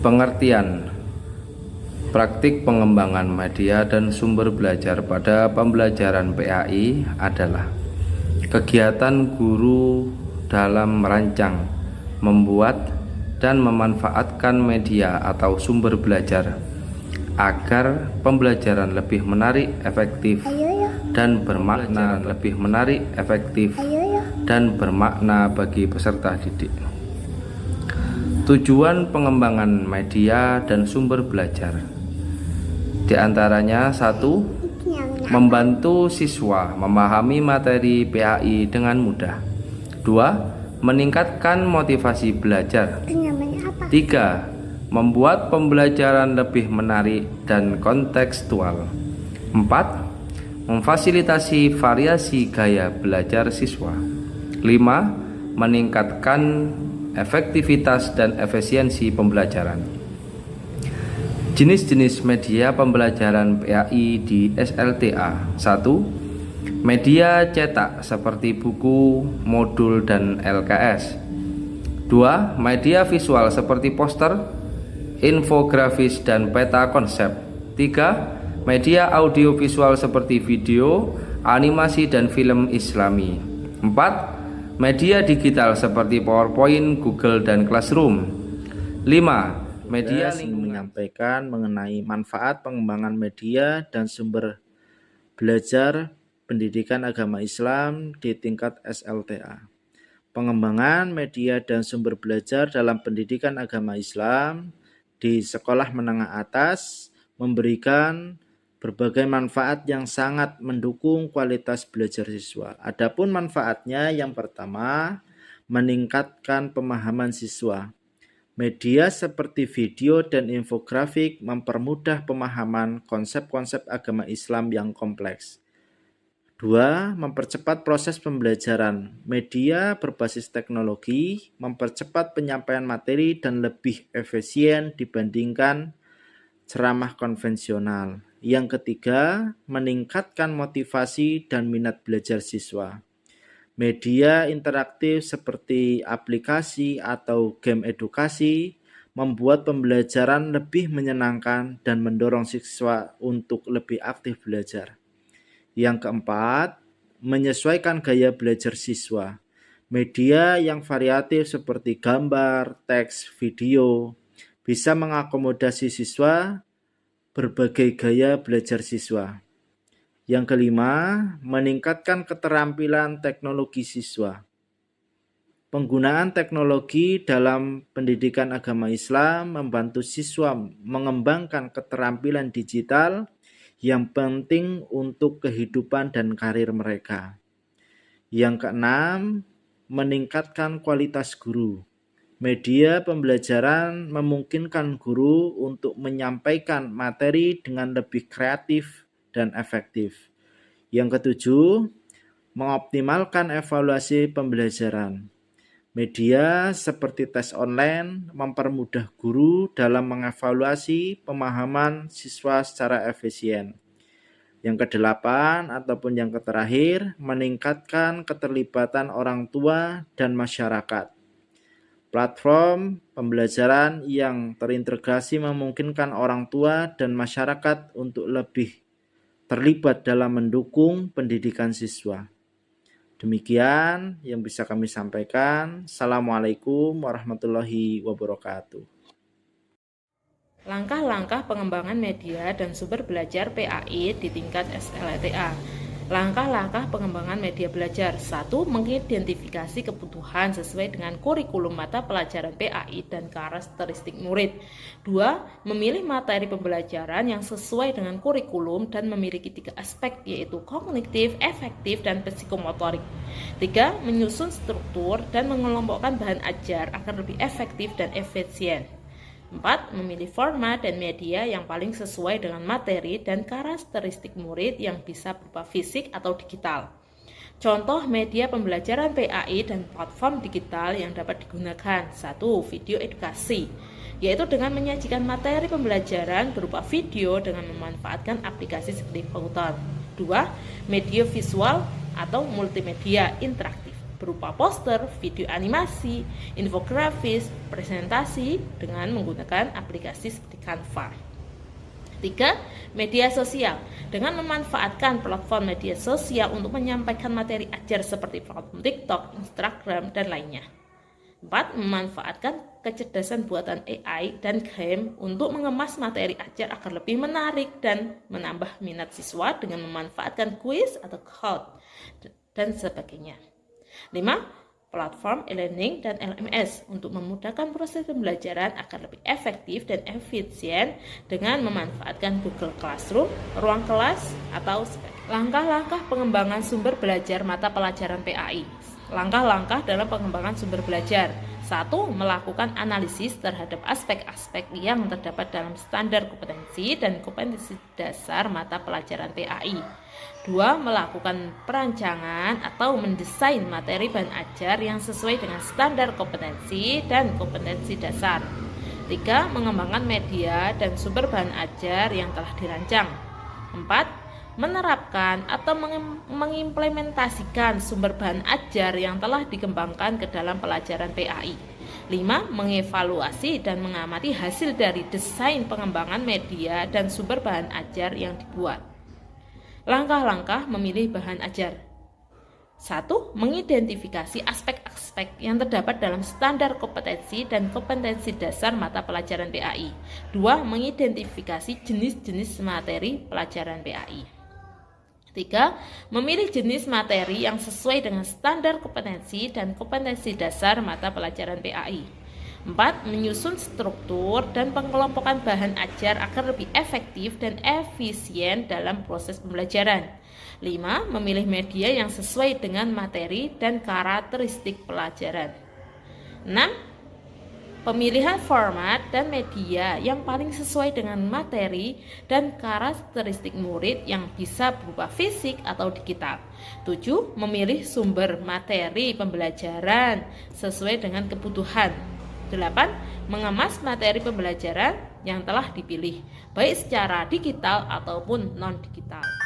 Pengertian praktik pengembangan media dan sumber belajar pada pembelajaran PAI adalah kegiatan guru dalam merancang, membuat, dan memanfaatkan media atau sumber belajar agar pembelajaran lebih menarik, efektif, dan bermakna bagi peserta didik. Tujuan pengembangan media dan sumber belajar di antaranya: 1. Membantu siswa memahami materi PAI dengan mudah. 2. Meningkatkan motivasi belajar. 3. Membuat pembelajaran lebih menarik dan kontekstual. 4. Memfasilitasi variasi gaya belajar siswa. 5. Meningkatkan efektivitas dan efisiensi pembelajaran. Jenis-jenis media pembelajaran PAI di SLTA. 1. Media cetak seperti buku, modul, dan LKS. 2. Media visual seperti poster, infografis, dan peta konsep. 3. Media audiovisual seperti video, animasi, dan film Islami. 4. Media digital seperti PowerPoint, Google, dan Classroom. 5. Media menyampaikan mengenai manfaat pengembangan media dan sumber belajar pendidikan agama Islam di tingkat SLTA. Pengembangan media dan sumber belajar dalam pendidikan agama Islam di sekolah menengah atas memberikan berbagai manfaat yang sangat mendukung kualitas belajar siswa. Adapun manfaatnya, yang pertama, meningkatkan pemahaman siswa. Media seperti video dan infografik mempermudah pemahaman konsep-konsep agama Islam yang kompleks. 2. Mempercepat proses pembelajaran. Media berbasis teknologi mempercepat penyampaian materi dan lebih efisien dibandingkan ceramah konvensional. Yang ketiga, meningkatkan motivasi dan minat belajar siswa. Media interaktif seperti aplikasi atau game edukasi membuat pembelajaran lebih menyenangkan dan mendorong siswa untuk lebih aktif belajar. Yang keempat, menyesuaikan gaya belajar siswa. Media yang variatif seperti gambar, teks, video bisa mengakomodasi siswa berbagai gaya belajar siswa. Yang kelima, meningkatkan keterampilan teknologi siswa. Penggunaan teknologi dalam pendidikan agama Islam membantu siswa mengembangkan keterampilan digital yang penting untuk kehidupan dan karir mereka. Yang keenam, meningkatkan kualitas guru. Media pembelajaran memungkinkan guru untuk menyampaikan materi dengan lebih kreatif dan efektif. Yang ketujuh, mengoptimalkan evaluasi pembelajaran. Media seperti tes online mempermudah guru dalam mengevaluasi pemahaman siswa secara efisien. Yang kedelapan ataupun yang terakhir, meningkatkan keterlibatan orang tua dan masyarakat. Platform pembelajaran yang terintegrasi memungkinkan orang tua dan masyarakat untuk lebih terlibat dalam mendukung pendidikan siswa. Demikian yang bisa kami sampaikan. Assalamualaikum warahmatullahi wabarakatuh. Langkah-langkah pengembangan media dan sumber belajar PAI di tingkat SLTA. Langkah-langkah pengembangan media belajar. 1. Mengidentifikasi kebutuhan sesuai dengan kurikulum mata pelajaran PAI dan karakteristik murid. 2. Memilih materi pembelajaran yang sesuai dengan kurikulum dan memiliki 3 aspek, yaitu kognitif, efektif, dan psikomotorik. 3. Menyusun struktur dan mengelompokkan bahan ajar agar lebih efektif dan efisien. 4. Memilih format dan media yang paling sesuai dengan materi dan karakteristik murid yang bisa berupa fisik atau digital. Contoh media pembelajaran PAI dan platform digital yang dapat digunakan. 1. Video edukasi, yaitu dengan menyajikan materi pembelajaran berupa video dengan memanfaatkan aplikasi seperti Pautan. 2. Media visual atau multimedia interaktif berupa berupa poster, video animasi, infografis, presentasi dengan menggunakan aplikasi seperti Canva. 3. Media sosial. Dengan memanfaatkan platform media sosial untuk menyampaikan materi ajar seperti platform TikTok, Instagram, dan lainnya. 4. Memanfaatkan kecerdasan buatan AI dan game untuk mengemas materi ajar agar lebih menarik dan menambah minat siswa dengan memanfaatkan kuis atau code dan sebagainya. 5. Platform e-learning dan LMS untuk memudahkan proses pembelajaran agar lebih efektif dan efisien dengan memanfaatkan Google Classroom, ruang kelas, atau sebagainya. Langkah-langkah pengembangan sumber belajar mata pelajaran PAI. Langkah-langkah dalam pengembangan sumber belajar. 1. Melakukan analisis terhadap aspek-aspek yang terdapat dalam standar kompetensi dan kompetensi dasar mata pelajaran PAI. 2. Melakukan perancangan atau mendesain materi bahan ajar yang sesuai dengan standar kompetensi dan kompetensi dasar. 3. Mengembangkan media dan sumber bahan ajar yang telah dirancang. 4. Menerapkan atau mengimplementasikan sumber bahan ajar yang telah dikembangkan ke dalam pelajaran PAI. 5. Mengevaluasi dan mengamati hasil dari desain pengembangan media dan sumber bahan ajar yang dibuat. Langkah-langkah memilih bahan ajar. 1. Mengidentifikasi aspek-aspek yang terdapat dalam standar kompetensi dan kompetensi dasar mata pelajaran PAI. 2. Mengidentifikasi jenis-jenis materi pelajaran PAI. 3. Memilih jenis materi yang sesuai dengan standar kompetensi dan kompetensi dasar mata pelajaran PAI. 4. Menyusun struktur dan pengelompokan bahan ajar agar lebih efektif dan efisien dalam proses pembelajaran. 5. Memilih media yang sesuai dengan materi dan karakteristik pelajaran. 6. Pemilihan format dan media yang paling sesuai dengan materi dan karakteristik murid yang bisa berupa fisik atau digital. 7. Memilih sumber materi pembelajaran sesuai dengan kebutuhan. 8. Mengemas materi pembelajaran yang telah dipilih, baik secara digital ataupun non-digital.